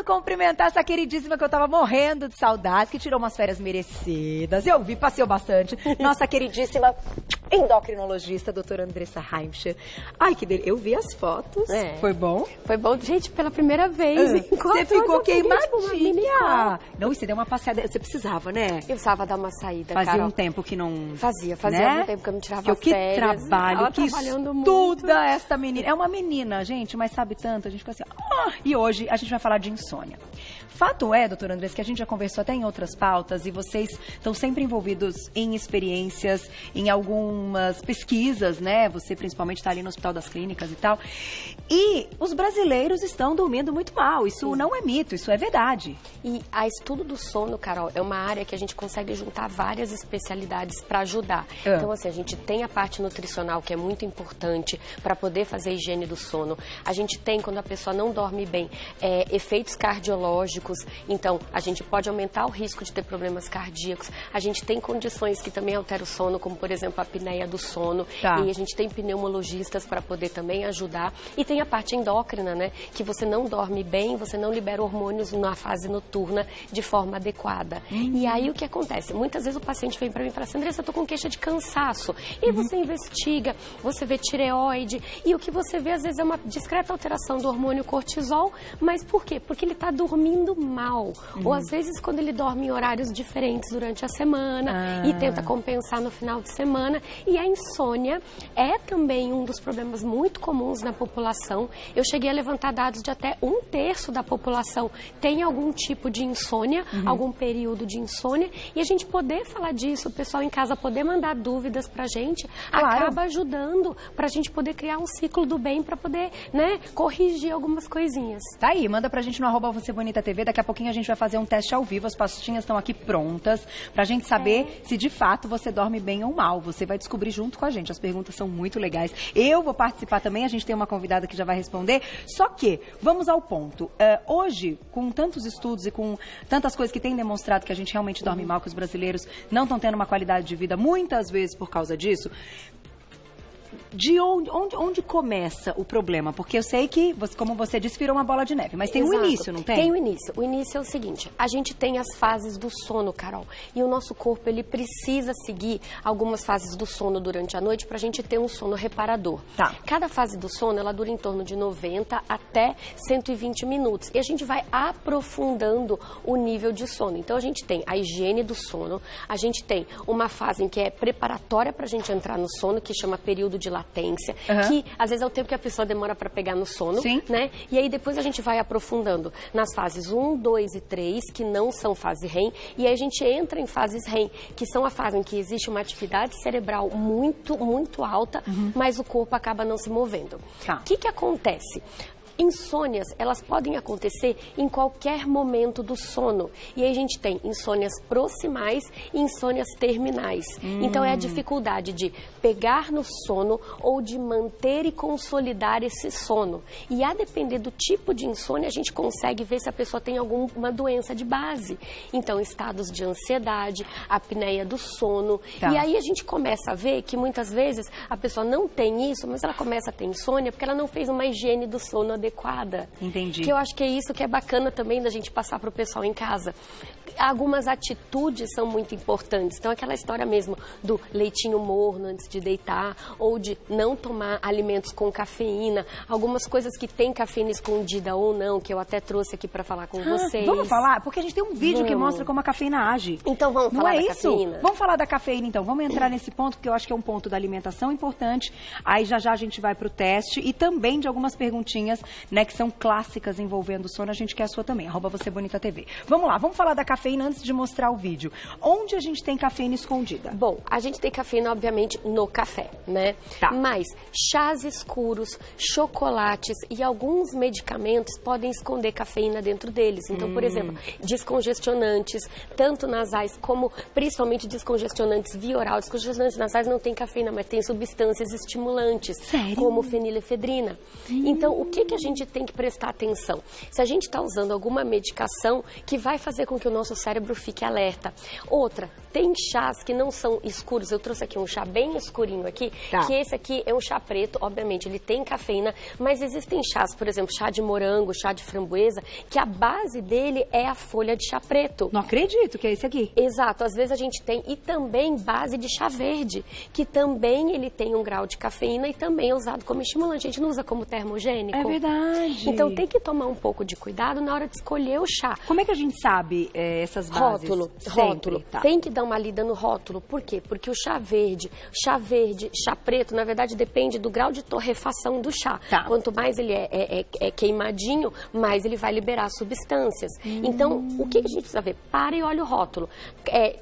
cumprimentar essa queridíssima que eu tava morrendo de saudades, que tirou umas férias merecidas. Eu vi, passeou bastante. Nossa queridíssima endocrinologista, doutora Andressa Heimcher. Ai, que delícia. Eu vi as fotos. Foi bom? Foi bom, gente, pela primeira vez. Você ficou queimadinha. Não, e você deu uma passeada. Você precisava, né? Eu precisava dar uma saída, Fazia Carol. um tempo que não... Fazia né? um tempo que eu não tirava que férias. Que trabalho, ela que trabalhando estuda muito. esta menina. É uma menina, gente, mas sabe tanto. A gente fica assim... E hoje a gente vai falar de insônia. Fato é, doutora Andressa, que a gente já conversou até em outras pautas e vocês estão sempre envolvidos em experiências, em algumas pesquisas, né? Você principalmente está ali no Hospital das Clínicas e tal. E os brasileiros estão dormindo muito mal. Isso não é mito, isso é verdade. E a estudo do sono, Carol, é uma área que a gente consegue juntar várias especialidades para ajudar. Então, assim, a gente tem a parte nutricional, que é muito importante para poder fazer a higiene do sono. A gente tem, quando a pessoa não dorme bem, efeitos cardiológicos. Então, a gente pode aumentar o risco de ter problemas cardíacos. A gente tem condições que também alteram o sono, como, por exemplo, a apneia do sono. Tá. E a gente tem pneumologistas para poder também ajudar. E tem a parte endócrina, né? Que você não dorme bem, você não libera hormônios na fase noturna de forma adequada. E aí, o que acontece? Muitas vezes o paciente vem para mim e fala assim, Andressa, eu tô com queixa de cansaço. E você investiga, você vê tireoide. E o que você vê, às vezes, é uma discreta alteração do hormônio cortisol. Mas por quê? Porque ele está dormindo mal. Ou às vezes quando ele dorme em horários diferentes durante a semana e tenta compensar no final de semana. E a insônia é também um dos problemas muito comuns na população. Eu cheguei a levantar dados de até 1/3 da população tem algum tipo de insônia, algum período de insônia. E a gente poder falar disso, o pessoal em casa poder mandar dúvidas pra gente, acaba ajudando pra gente poder criar um ciclo do bem pra poder, né, corrigir algumas coisinhas. Tá aí, manda pra gente no @VocêBonitaTV. Daqui a pouquinho a gente vai fazer um teste ao vivo. As pastinhas estão aqui prontas pra gente saber se de fato você dorme bem ou mal. Você vai descobrir junto com a gente. As perguntas são muito legais. Eu vou participar também. A gente tem uma convidada que já vai responder. Só que, vamos ao ponto. Hoje, com tantos estudos e com tantas coisas que têm demonstrado que a gente realmente dorme mal, que os brasileiros não estão tendo uma qualidade de vida muitas vezes por causa disso, de onde começa o problema? Porque eu sei que, como você disse, virou uma bola de neve, mas tem um início, não tem? Tem um início. O início é o seguinte, a gente tem as fases do sono, Carol, e o nosso corpo, ele precisa seguir algumas fases do sono durante a noite para a gente ter um sono reparador. Tá. Cada fase do sono, ela dura em torno de 90 até 120 minutos, e a gente vai aprofundando o nível de sono. Então, a gente tem a higiene do sono, a gente tem uma fase em que é preparatória para a gente entrar no sono, que chama período de latência, que às vezes é o tempo que a pessoa demora para pegar no sono, né? E aí depois a gente vai aprofundando nas fases 1, 2 e 3, que não são fase REM, e aí a gente entra em fases REM, que são a fase em que existe uma atividade cerebral muito, muito alta, mas o corpo acaba não se movendo. O que acontece? Insônias, elas podem acontecer em qualquer momento do sono. E aí a gente tem insônias proximais e insônias terminais. Então é a dificuldade de pegar no sono ou de manter e consolidar esse sono. E a depender do tipo de insônia, a gente consegue ver se a pessoa tem alguma doença de base. Então, estados de ansiedade, apneia do sono. E aí a gente começa a ver que muitas vezes a pessoa não tem isso, mas ela começa a ter insônia porque ela não fez uma higiene do sono adequada. Entendi. Que eu acho que é isso que é bacana também da gente passar para o pessoal em casa. Algumas atitudes são muito importantes. Então, aquela história mesmo do leitinho morno antes de deitar, ou de não tomar alimentos com cafeína, algumas coisas que tem cafeína escondida ou não, que eu até trouxe aqui para falar com vocês. Vamos falar? Porque a gente tem um vídeo que mostra como a cafeína age. Então, vamos falar da cafeína? Vamos falar da cafeína, então. Vamos entrar nesse ponto, porque eu acho que é um ponto da alimentação importante. Aí, já a gente vai pro teste e também de algumas perguntinhas, né, que são clássicas envolvendo o sono. A gente quer a sua também, @VocêBonitaTV. Vamos lá, vamos falar da cafeína antes de mostrar o vídeo. Onde a gente tem cafeína escondida? Bom, a gente tem cafeína, obviamente, no café, né? Mas chás escuros, chocolates e alguns medicamentos podem esconder cafeína dentro deles. Então, por exemplo, descongestionantes, tanto nasais como principalmente descongestionantes via oral. Descongestionantes nasais não tem cafeína, mas tem substâncias estimulantes, como fenilefedrina. Então, o que a gente tem que prestar atenção? Se a gente está usando alguma medicação que vai fazer com que o nosso cérebro fique alerta. Outra, tem chás que não são escuros. Eu trouxe aqui um chá bem escurinho aqui, que esse aqui é um chá preto, obviamente, ele tem cafeína, mas existem chás, por exemplo, chá de morango, chá de framboesa, que a base dele é a folha de chá preto. Não acredito que é esse aqui. Exato, às vezes a gente tem, e também base de chá verde, que também ele tem um grau de cafeína e também é usado como estimulante. A gente não usa como termogênico. É verdade. Então tem que tomar um pouco de cuidado na hora de escolher o chá. Como é que a gente sabe essas bases? Rótulo. Tem que dar uma lida no rótulo. Por quê? Porque o chá verde, chá preto, na verdade depende do grau de torrefação do chá. Quanto mais ele é queimadinho, mais ele vai liberar substâncias. Então, o que a gente precisa ver? Para e olha o rótulo.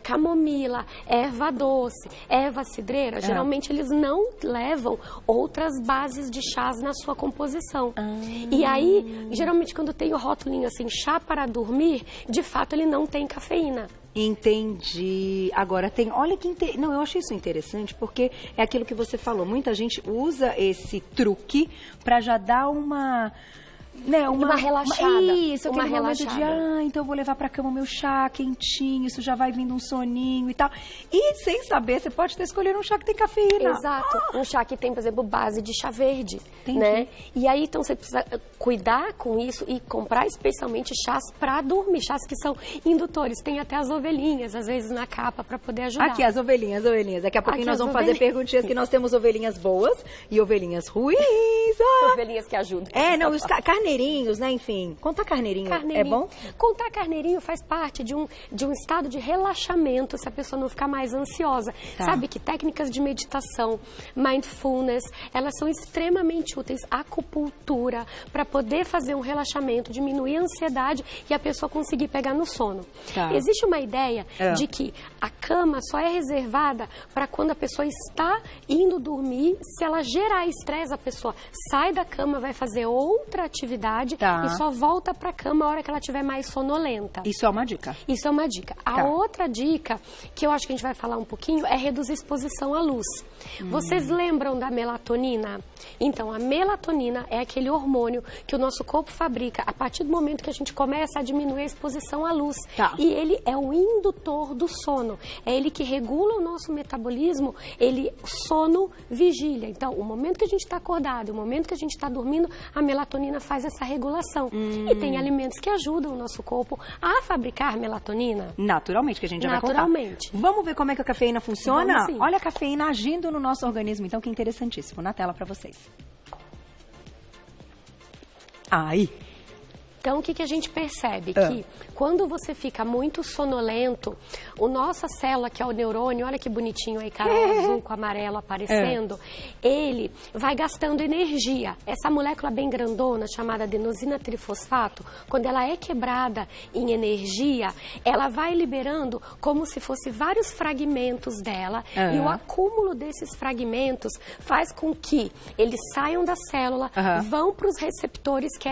Camomila, erva doce, erva cidreira, geralmente eles não levam outras bases de chás na sua composição. E aí, geralmente quando tem o rótulinho assim, chá para dormir, de fato ele não tem cafeína. Entendi. Agora tem, olha que não, eu achei isso interessante porque é aquilo que você falou. Muita gente usa esse truque para já dar uma relaxada. Isso, aquele momento de, então eu vou levar pra cama o meu chá quentinho, isso já vai vindo um soninho e tal. E sem saber, você pode estar escolhendo um chá que tem cafeína. Exato. Um chá que tem, por exemplo, base de chá verde. Entendi. Né? E aí, então, você precisa cuidar com isso e comprar especialmente chás pra dormir. Chás que são indutores. Tem até as ovelhinhas, às vezes, na capa pra poder ajudar. Aqui, as ovelhinhas. Daqui a pouquinho nós vamos fazer perguntinhas que nós temos ovelhinhas boas e ovelhinhas ruins. Ovelhinhas que ajudam. Os carneirinhos, né? Enfim, contar carneirinho é bom? Contar carneirinho faz parte de um estado de relaxamento, se a pessoa não ficar mais ansiosa. Sabe que técnicas de meditação, mindfulness, elas são extremamente úteis. Acupuntura, para poder fazer um relaxamento, diminuir a ansiedade e a pessoa conseguir pegar no sono. Existe uma ideia de que a cama só é reservada para quando a pessoa está indo dormir. Se ela gerar estresse, a pessoa sai da cama, vai fazer outra atividade e só volta para a cama a hora que ela estiver mais sonolenta. Isso é uma dica. Isso é uma dica. A outra dica, que eu acho que a gente vai falar um pouquinho, é reduzir a exposição à luz. Vocês lembram da melatonina? Então, a melatonina é aquele hormônio que o nosso corpo fabrica a partir do momento que a gente começa a diminuir a exposição à luz. E ele é o indutor do sono. É ele que regula o nosso metabolismo, sono-vigília. Então, o momento que a gente está acordado, o momento que a gente está dormindo, a melatonina faz essa regulação. E tem alimentos que ajudam o nosso corpo a fabricar melatonina. Naturalmente, que a gente já vai contar. Vamos ver como é que a cafeína funciona? Olha a cafeína agindo no nosso organismo. Então, que interessantíssimo. Na tela para vocês. Aí. Então, o que a gente percebe? Que quando você fica muito sonolento, a nossa célula, que é o neurônio, olha que bonitinho aí, cara azul com amarelo aparecendo, ele vai gastando energia. Essa molécula bem grandona, chamada adenosina trifosfato, quando ela é quebrada em energia, ela vai liberando como se fosse vários fragmentos dela, e o acúmulo desses fragmentos faz com que eles saiam da célula, vão para os receptores, que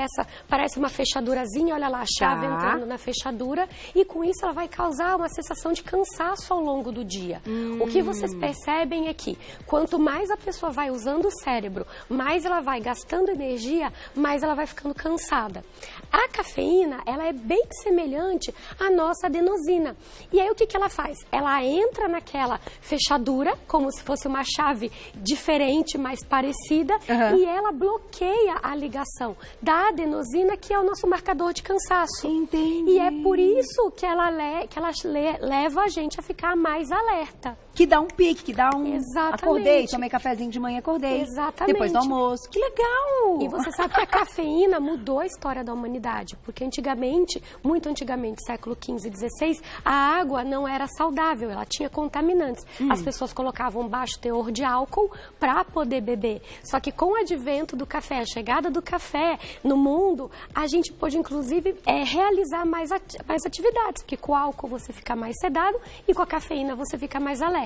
parece uma fechadurazinha, olha lá, a chave entrando na fechadura, e com isso ela vai causar uma sensação de cansaço ao longo do dia. O que vocês percebem é que quanto mais a pessoa vai usando o cérebro, mais ela vai gastando energia, mais ela vai ficando cansada. A cafeína, ela é bem semelhante à nossa adenosina. E aí o que ela faz? Ela entra naquela fechadura, como se fosse uma chave diferente, mais parecida, e ela bloqueia a ligação da adenosina, que é o nosso marcador de cansaço. Entendi. E é por isso que ela leva a gente a ficar mais alerta. Que dá um pique, que dá um... Exatamente. Acordei, tomei cafezinho de manhã, acordei. Exatamente. Depois do almoço. Que legal! E você sabe que a cafeína mudou a história da humanidade. Porque antigamente, muito antigamente, século XV e XVI, a água não era saudável, ela tinha contaminantes. As pessoas colocavam baixo teor de álcool para poder beber. Só que com o advento do café, a chegada do café no mundo, a gente pôde, inclusive, realizar mais atividades. Porque com o álcool você fica mais sedado e com a cafeína você fica mais alerta.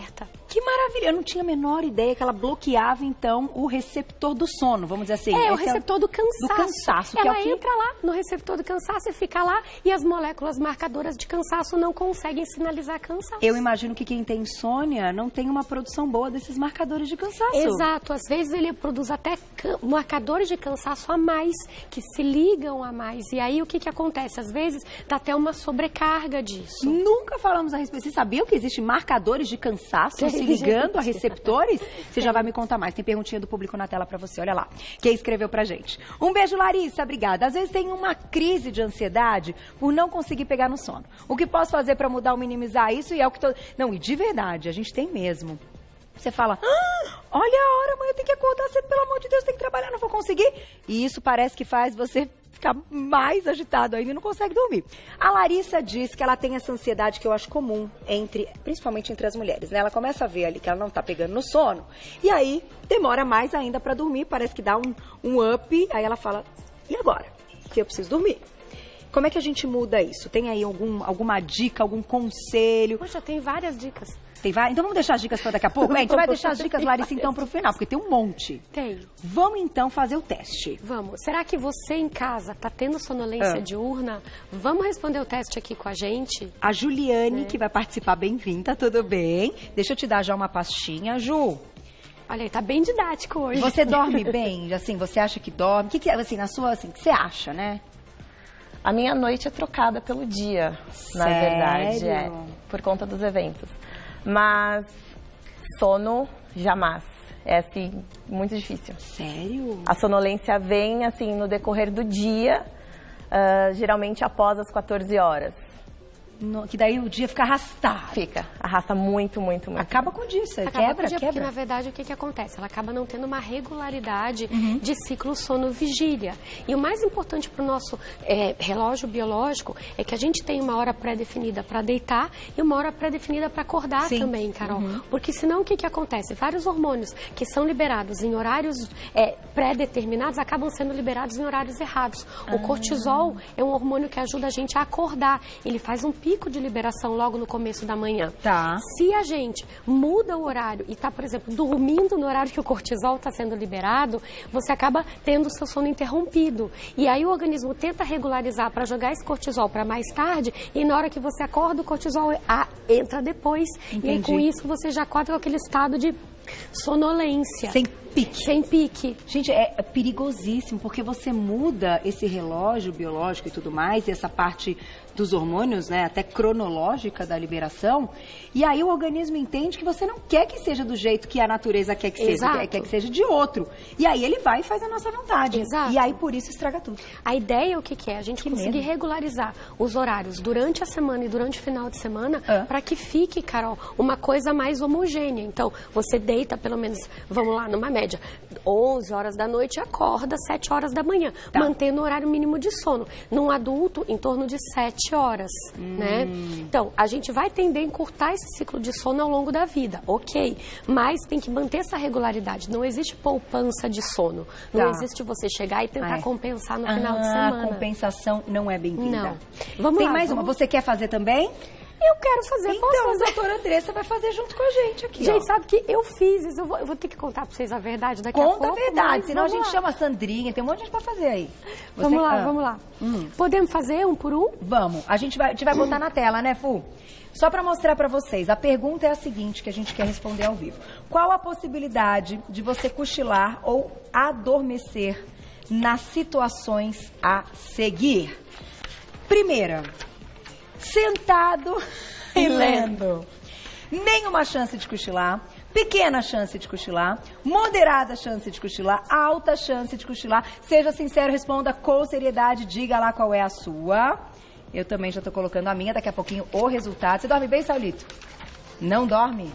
Que maravilha! Eu não tinha a menor ideia que ela bloqueava, então, o receptor do sono, vamos dizer assim. O receptor do cansaço. Do cansaço. Ela entra lá no receptor do cansaço e fica lá, e as moléculas marcadoras de cansaço não conseguem sinalizar cansaço. Eu imagino que quem tem insônia não tem uma produção boa desses marcadores de cansaço. Exato. Às vezes ele produz até marcadores de cansaço a mais, que se ligam a mais. E aí o que acontece? Às vezes dá até uma sobrecarga disso. Nunca falamos a respeito. Vocês sabiam que existem marcadores de cansaço se ligando a receptores? Você já vai me contar mais. Tem perguntinha do público na tela pra você, olha lá. Quem escreveu pra gente. Um beijo, Larissa, obrigada. Às vezes tem uma crise de ansiedade por não conseguir pegar no sono. O que posso fazer pra mudar ou minimizar isso? E é o que Não, e de verdade, a gente tem mesmo. Você fala, olha a hora, amanhã eu tenho que acordar cedo, pelo amor de Deus, tenho que trabalhar, não vou conseguir. E isso parece que faz você ficar mais agitado ainda e não consegue dormir. A Larissa diz que ela tem essa ansiedade que eu acho comum, principalmente entre as mulheres, né? Ela começa a ver ali que ela não tá pegando no sono, e aí demora mais ainda pra dormir, parece que dá um up, aí ela fala, e agora? Que eu preciso dormir. Como é que a gente muda isso? Tem aí alguma dica, algum conselho? Poxa, tem várias dicas. Então vamos deixar as dicas para daqui a pouco? A gente vai deixar as dicas, Larissa, então, para o final, porque tem um monte. Tem. Vamos, então, fazer o teste. Vamos. Será que você em casa está tendo sonolência diurna? Vamos responder o teste aqui com a gente? A Juliane, que vai participar, bem-vinda, tudo bem? Deixa eu te dar já uma pastinha, Ju. Olha aí, tá bem didático hoje. Você dorme bem? Assim, você acha que dorme? O que assim, na sua, assim, o que você acha, né? A minha noite é trocada pelo dia, na verdade, por conta dos eventos. Mas sono, jamais. É, assim, muito difícil. Sério? A sonolência vem, assim, no decorrer do dia, geralmente após as 14 horas. Que daí o dia fica arrastado. Fica. Arrasta muito, muito, muito. Acaba com o dia, isso Acaba quebra. Porque, na verdade, o que acontece? Ela acaba não tendo uma regularidade de ciclo sono-vigília. E o mais importante para o nosso relógio biológico é que a gente tem uma hora pré-definida para deitar e uma hora pré-definida para acordar também, Carol. Porque senão o que acontece? Vários hormônios que são liberados em horários pré-determinados acabam sendo liberados em horários errados. O cortisol é um hormônio que ajuda a gente a acordar. Ele faz um pico de liberação logo no começo da manhã. Tá. Se a gente muda o horário e está, por exemplo, dormindo no horário que o cortisol está sendo liberado, você acaba tendo o seu sono interrompido. E aí o organismo tenta regularizar para jogar esse cortisol para mais tarde e na hora que você acorda, o cortisol entra depois. Entendi. E aí, com isso você já acorda com aquele estado de sonolência. Sem pique. Sem pique. Gente, é perigosíssimo, porque você muda esse relógio biológico e tudo mais, e essa parte dos hormônios, né, até cronológica da liberação, e aí o organismo entende que você não quer que seja do jeito que a natureza quer que seja, quer que seja de outro. E aí ele vai e faz a nossa vontade. Exato. E aí por isso estraga tudo. A ideia, o que é? A gente conseguir regularizar os horários durante a semana e durante o final de semana para que fique, Carol, uma coisa mais homogênea. Então, você deita pelo menos, vamos lá, numa média, 11 horas da noite e acorda 7 horas da manhã, mantendo o horário mínimo de sono. Num adulto, em torno de 7 horas, né? Então, a gente vai tender a encurtar esse ciclo de sono ao longo da vida, ok. Mas tem que manter essa regularidade. Não existe poupança de sono. Não existe você chegar e tentar compensar no final de semana. A compensação não é bem-vinda. Não. Vamos Tem lá, mais uma. Você quer fazer também? Eu quero fazer, então, posso fazer? a doutora Andressa vai fazer junto com a gente aqui. Gente, sabe que eu fiz isso, eu vou ter que contar pra vocês a verdade daqui a pouco. Conta a verdade, senão a gente chama a Sandrinha, tem um monte de gente pra fazer aí. Vamos lá. Podemos fazer um por um? Vamos, a gente vai botar na tela, né, Fu? Só pra mostrar pra vocês, a pergunta é a seguinte, que a gente quer responder ao vivo. Qual a possibilidade de você cochilar ou adormecer nas situações a seguir? Primeira, sentado e lendo. Nenhuma chance de cochilar. Pequena chance de cochilar. Moderada chance de cochilar. Alta chance de cochilar. Seja sincero, responda com seriedade. Diga lá qual é a sua. Eu também já tô colocando a minha. Daqui a pouquinho o resultado. Você dorme bem, Saulito? Não dorme?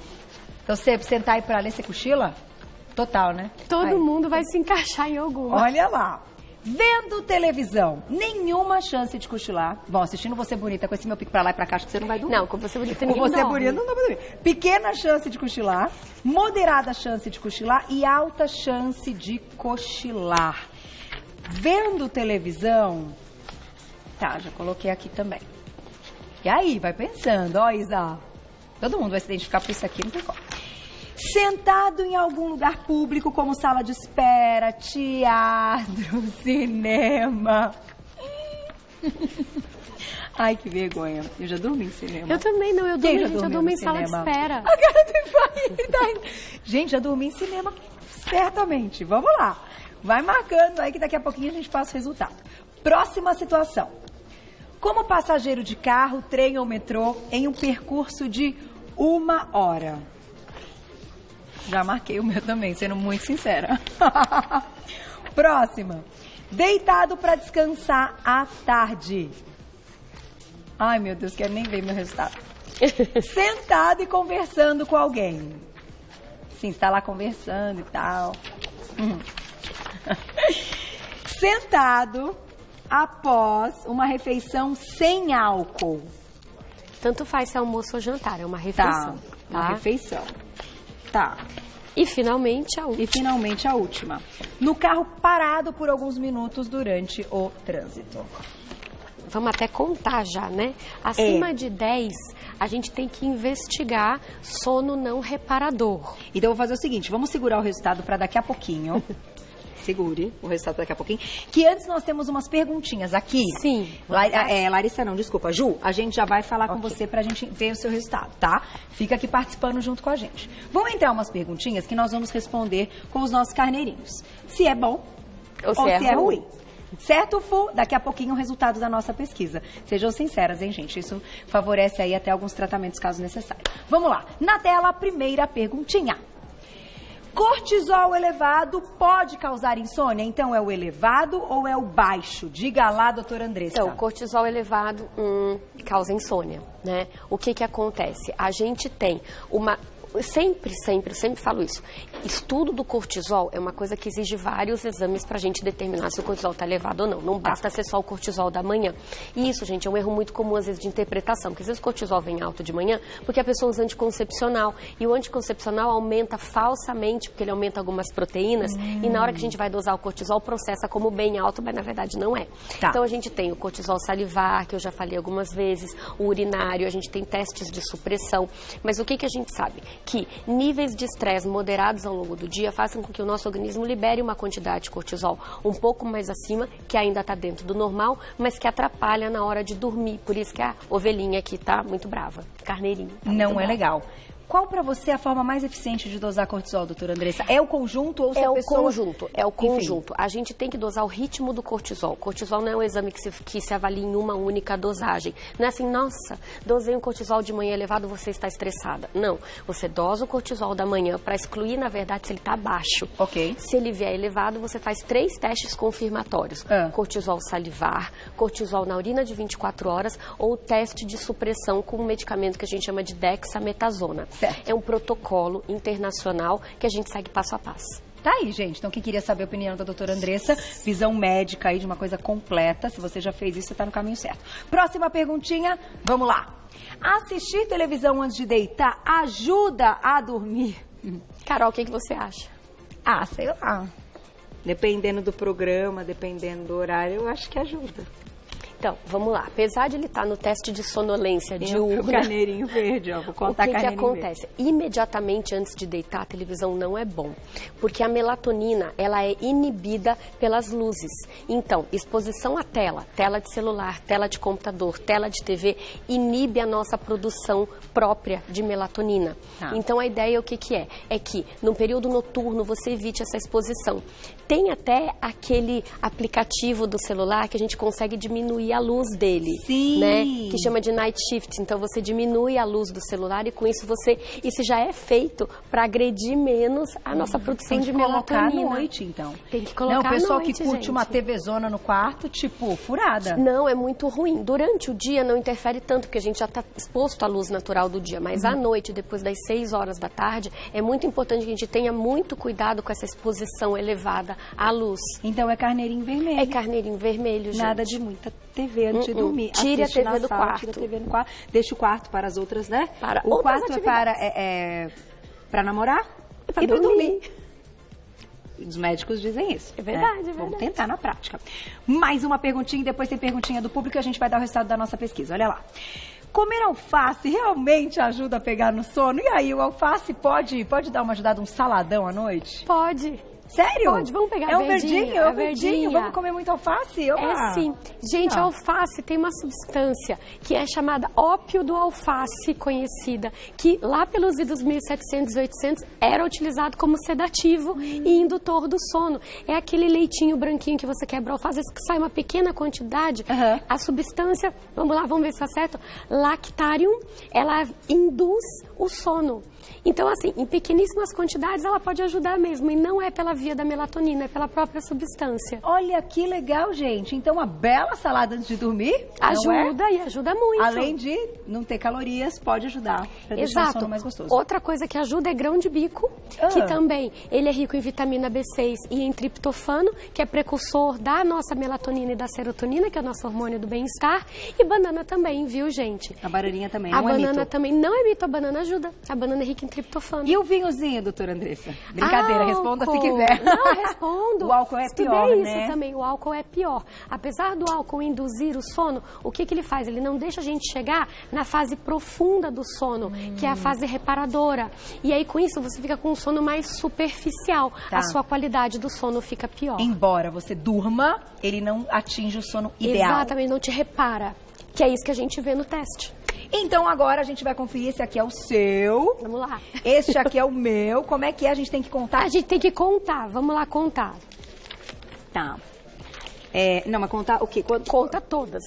Então você sentar aí pra ler, você cochila? Total, né? Todo mundo vai se encaixar em alguma. Olha lá. Vendo televisão, nenhuma chance de cochilar. Bom, assistindo Você Bonita com esse meu pico pra lá e pra cá, acho que você não vai dormir. Não, com Você Bonita com ninguém Você dorme. Bonita não dá pra dormir. Pequena chance de cochilar, moderada chance de cochilar e alta chance de cochilar. Vendo televisão... Tá, já coloquei aqui também. E aí, vai pensando, ó, Isa. Todo mundo vai se identificar por isso aqui, não tem como. Sentado em algum lugar público, como sala de espera, teatro, cinema. Ai, que vergonha. Eu já dormi em cinema. Eu também não, eu durmo em sala de espera. A cara do pai. Gente, já dormi em cinema, certamente. Vamos lá. Vai marcando aí que daqui a pouquinho a gente passa o resultado. Próxima situação. Como passageiro de carro, trem ou metrô em um percurso de 1 hora? Já marquei o meu também, sendo muito sincera. Próxima. Deitado para descansar à tarde. Ai, meu Deus, quero nem ver meu resultado. Sentado e conversando com alguém. Sim, está lá conversando e tal. Sentado após uma refeição sem álcool. Tanto faz se é almoço ou jantar, é uma refeição. Uma refeição. Tá. E finalmente a última. E finalmente a última. No carro parado por alguns minutos durante o trânsito. Vamos até contar já, né? Acima de 10, a gente tem que investigar sono não reparador. Então eu vou fazer o seguinte, vamos segurar o resultado para daqui a pouquinho. Segure o resultado daqui a pouquinho. Que antes nós temos umas perguntinhas aqui. Sim. Larissa não, desculpa. Ju, a gente já vai falar com você pra gente ver o seu resultado, tá? Fica aqui participando junto com a gente. Vão entrar umas perguntinhas que nós vamos responder com os nossos carneirinhos. Se é bom ou se é ruim. Certo, Fu? Daqui a pouquinho o resultado da nossa pesquisa. Sejam sinceras, hein, gente? Isso favorece aí até alguns tratamentos, caso necessário. Vamos lá. Na tela, a primeira perguntinha. Cortisol elevado pode causar insônia? Então, é o elevado ou é o baixo? Diga lá, doutora Andressa. Então, cortisol elevado causa insônia, né? O que acontece? A gente tem uma... eu sempre falo isso. Estudo do cortisol é uma coisa que exige vários exames para a gente determinar se o cortisol está elevado ou não. Não basta ser só o cortisol da manhã. E isso, gente, é um erro muito comum, às vezes, de interpretação. Porque às vezes o cortisol vem alto de manhã porque a pessoa usa anticoncepcional. E o anticoncepcional aumenta falsamente, porque ele aumenta algumas proteínas. E na hora que a gente vai dosar o cortisol, processa como bem alto, mas na verdade não é. Tá. Então a gente tem o cortisol salivar, que eu já falei algumas vezes, o urinário, a gente tem testes de supressão. Mas o que a gente sabe? Que níveis de estresse moderados ao longo do dia fazem com que o nosso organismo libere uma quantidade de cortisol um pouco mais acima, que ainda está dentro do normal, mas que atrapalha na hora de dormir. Por isso que a ovelhinha aqui tá muito brava, carneirinho. Tá não é legal. Qual para você a forma mais eficiente de dosar cortisol, doutora Andressa? É o conjunto ou se a pessoa... É o conjunto. A gente tem que dosar o ritmo do cortisol. Cortisol não é um exame que se avalia em uma única dosagem. Não é assim, nossa, dosei um cortisol de manhã elevado, você está estressada. Não. Você dosa o cortisol da manhã para excluir, na verdade, se ele está baixo. Ok. Se ele vier elevado, você faz 3 testes confirmatórios. Cortisol salivar, cortisol na urina de 24 horas ou teste de supressão com um medicamento que a gente chama de dexametasona. Certo. É um protocolo internacional que a gente segue passo a passo. Tá aí, gente. Então, quem queria saber a opinião da doutora Andressa, visão médica aí de uma coisa completa. Se você já fez isso, você tá no caminho certo. Próxima perguntinha, vamos lá. Assistir televisão antes de deitar ajuda a dormir? Carol, o que você acha? Ah, sei lá. Dependendo do programa, dependendo do horário, eu acho que ajuda. Então, vamos lá. Apesar de ele estar no teste de sonolência diurna... O carneirinho verde, ó. Vou contar o que acontece? Imediatamente antes de deitar, a televisão não é bom. Porque a melatonina, ela é inibida pelas luzes. Então, exposição à tela, tela de celular, tela de computador, tela de TV, inibe a nossa produção própria de melatonina. Então, a ideia o que é? É que, no período noturno, você evite essa exposição. Tem até aquele aplicativo do celular que a gente consegue diminuir a luz dele, né? Que chama de night shift. Então você diminui a luz do celular e com isso isso já é feito para agredir menos a nossa produção de melatonina. Tem que colocar à noite, então. Tem que colocar à noite, o pessoal que curte uma TVzona no quarto, tipo, furada. Não, é muito ruim. Durante o dia não interfere tanto, porque a gente já está exposto à luz natural do dia. Mas à noite, depois das 6 horas da tarde, é muito importante que a gente tenha muito cuidado com essa exposição elevada à luz. Então é carneirinho vermelho. É carneirinho vermelho, gente. Nada de muita TV antes de dormir. Tire a TV do quarto. Tira a TV no quarto. Deixa o quarto para as outras, né? Para o quarto é para namorar e para dormir. Os médicos dizem isso. É verdade, né? É verdade. Vamos tentar na prática. Mais uma perguntinha e depois tem perguntinha do público e a gente vai dar o resultado da nossa pesquisa. Olha lá. Comer alface realmente ajuda a pegar no sono? E aí, o alface pode dar uma ajudada, um saladão à noite? Pode. Sério? Pode, vamos pegar é a um verdinho? a É um verdinho. Vamos comer muito alface? Opa. É sim. Gente, a alface tem uma substância que é chamada ópio do alface, conhecida, que lá pelos idos 1700 e 800 era utilizado como sedativo e indutor do sono. É aquele leitinho branquinho que você quebra a alface, que sai uma pequena quantidade. A substância, vamos lá, vamos ver se tá certo, lactarium, ela induz o sono. Então, assim, em pequeníssimas quantidades ela pode ajudar mesmo, e não é pela via da melatonina, é pela própria substância. Olha que legal, gente. Então, uma bela salada antes de dormir ajuda e ajuda muito. Além de não ter calorias, pode ajudar para deixar o sono mais gostoso. Outra coisa que ajuda é grão de bico, que também ele é rico em vitamina B6 e em triptofano, que é precursor da nossa melatonina e da serotonina, que é o nosso hormônio do bem-estar, e banana também, viu, gente? A bananinha também, a banana também não é mito, a banana ajuda. A banana é rica em triptofano. E o vinhozinho, doutora Andressa? Brincadeira, responda se quiser. Não, respondo. O álcool é pior, isso né? também, o álcool é pior. Apesar do álcool induzir o sono, o que ele faz? Ele não deixa a gente chegar na fase profunda do sono, que é a fase reparadora. E aí, com isso, você fica com um sono mais superficial. A sua qualidade do sono fica pior. Embora você durma, ele não atinge o sono ideal. Exatamente, não te repara. Que é isso que a gente vê no teste. Então agora a gente vai conferir, esse aqui é o seu. Vamos lá. Este aqui é o meu. Como é que é? A gente tem que contar? A gente tem que contar. Vamos lá contar. Tá. Não, mas contar o quê? Conta todas.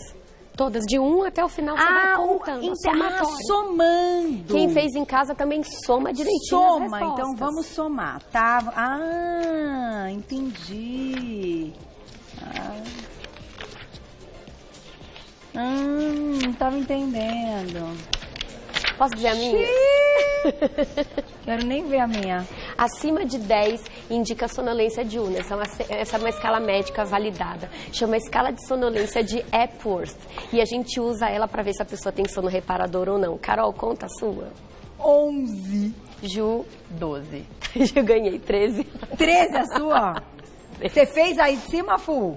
Todas, de 1 até o final, você vai contando. Somando. Quem fez em casa também soma direitinho Soma, as respostas. então vamos somar, tá? Ah, entendi. Não tava entendendo. Posso dizer a minha? Quero nem ver a minha. Acima de 10 indica sonolência diurna. Essa é uma escala médica validada. Chama escala de sonolência de Epworth. E a gente usa ela para ver se a pessoa tem sono reparador ou não. Carol, conta a sua. 11. Ju, 12. Eu ganhei 13. 13 a sua? Você fez aí de cima, Fu?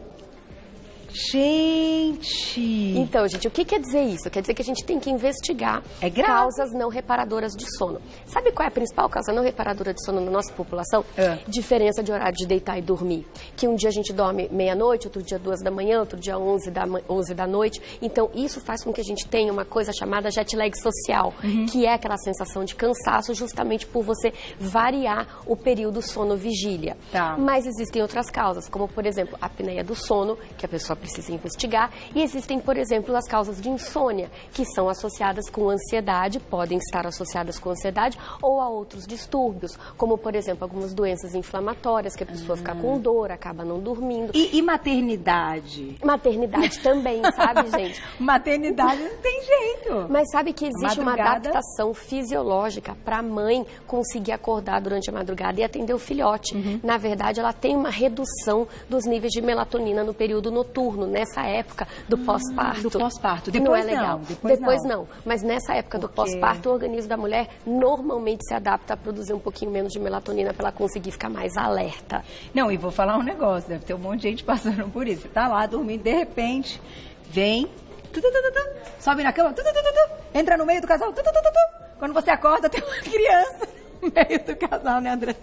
Gente! Então, gente, o que quer dizer isso? Quer dizer que a gente tem que investigar causas não reparadoras de sono. Sabe qual é a principal causa não reparadora de sono na nossa população? Diferença de horário de deitar e dormir. Que um dia a gente dorme meia-noite, outro dia 2 da manhã, outro dia 11 da noite. Então, isso faz com que a gente tenha uma coisa chamada jet lag social, que é aquela sensação de cansaço justamente por você variar o período sono-vigília. Mas existem outras causas, como, por exemplo, a apneia do sono, que a pessoa precisa investigar, e existem, por exemplo, as causas de insônia, que são associadas com ansiedade, podem estar associadas com ansiedade ou a outros distúrbios, como, por exemplo, algumas doenças inflamatórias, que a pessoa fica com dor, acaba não dormindo. E maternidade? Maternidade também, sabe, gente? Maternidade não tem jeito. Mas sabe que existe uma adaptação fisiológica para a mãe conseguir acordar durante a madrugada e atender o filhote. Na verdade, ela tem uma redução dos níveis de melatonina no período noturno, nessa época do pós-parto. Do pós-parto. Depois não é legal. Depois não. Mas nessa época do pós-parto, o organismo da mulher normalmente se adapta a produzir um pouquinho menos de melatonina para ela conseguir ficar mais alerta. Não, e vou falar um negócio, deve ter um monte de gente passando por isso. Você tá lá dormindo, de repente, vem, sobe na cama, entra no meio do casal, quando você acorda tem uma criança no meio do casal, né, André?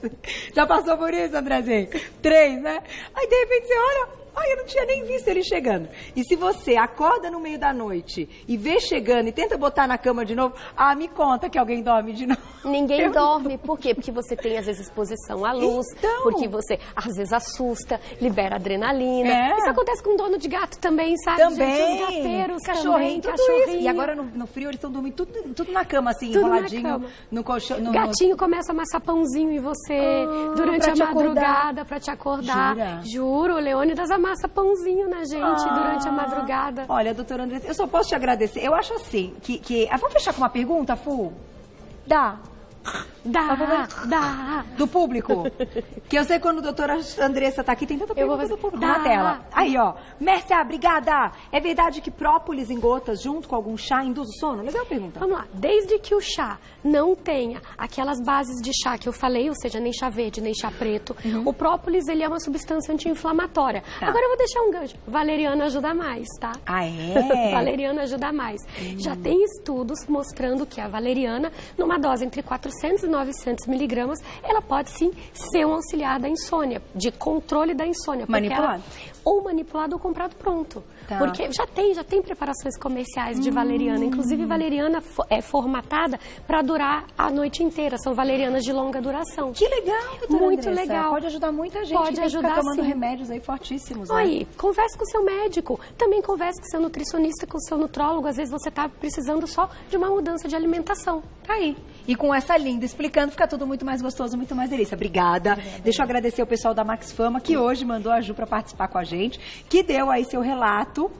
Já passou por isso, Andrezinho? 3, né? Aí, de repente, você olha... eu não tinha nem visto ele chegando. E se você acorda no meio da noite e vê chegando e tenta botar na cama de novo, me conta que alguém dorme de novo. Ninguém dorme. Por quê? Porque você tem, às vezes, exposição à luz, porque você, às vezes, assusta, libera adrenalina. Isso acontece com dono de gato também, sabe? Também. Gente, os gateiros, cachorrinho, também, cachorrinho. E agora, no frio, eles estão dormindo tudo na cama, assim, tudo enroladinho, no colchão. Gatinho começa a amassar pãozinho em você durante a madrugada pra te acordar. Juro, o Leônidas amassa pãozinho na gente durante a madrugada. Olha, doutora Andressa, eu só posso te agradecer. Eu acho assim, que... vamos fechar com uma pergunta, Fu? Dá. Do público? Que eu sei quando a doutora Andressa tá aqui, tem tanta pergunta do público na tela. Aí, ó. Mércia, obrigada. É verdade que própolis em gotas junto com algum chá induz o sono? Legal pergunta. Vamos lá. Desde que o chá não tenha aquelas bases de chá que eu falei, ou seja, nem chá verde, nem chá preto, o própolis, ele é uma substância anti-inflamatória. Agora eu vou deixar um gancho. Valeriana ajuda mais, tá? Valeriana ajuda mais. Já tem estudos mostrando que a valeriana, numa dose entre 400 900 miligramas, ela pode sim ser um auxiliar da insônia, de controle da insônia. Manipulado? Ou manipulado ou comprado pronto. Tá. Porque já tem preparações comerciais de valeriana. Inclusive, valeriana é formatada para durar a noite inteira. São valerianas de longa duração. Que legal, doutora Muito Andressa. legal. Pode ajudar muita gente. Pode que ajudar, fica tomando sim. remédios aí fortíssimos, né? Aí, converse com o seu médico. Também converse com o seu nutricionista, com o seu nutrólogo. Às vezes você está precisando só de uma mudança de alimentação. Tá aí. E com essa linda explicando, fica tudo muito mais gostoso, muito mais delícia. Obrigada. Deixa eu agradecer o pessoal da Max Fama, que hoje mandou a Ju para participar com a gente, que deu aí seu relato.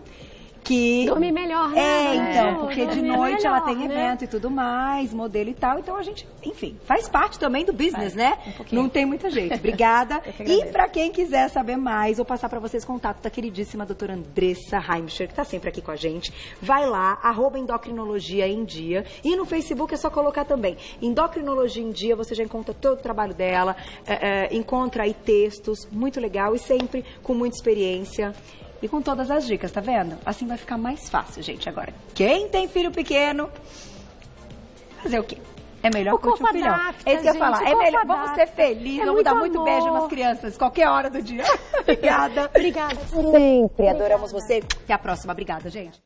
Que... Dormir melhor, né? Então, porque de Dormir noite melhor, ela tem né? evento e tudo mais, modelo e tal. Então a gente, enfim, faz parte também do business, né? Não tem muita jeito. Obrigada. E pra quem quiser saber mais, vou passar pra vocês contato da queridíssima doutora Andressa Heimscher, que tá sempre aqui com a gente. Vai lá, @endocrinologia em dia. E no Facebook é só colocar também Endocrinologia em Dia, você já encontra todo o trabalho dela, encontra aí textos, muito legal e sempre com muita experiência. E com todas as dicas, tá vendo? Assim vai ficar mais fácil, gente, agora. Quem tem filho pequeno, fazer o quê? É melhor curtir o filhão. É isso que eu ia falar. É melhor, vamos ser felizes, vamos dar muito beijo nas crianças, qualquer hora do dia. Obrigada. Obrigada. Sempre adoramos você. Até a próxima. Obrigada, gente.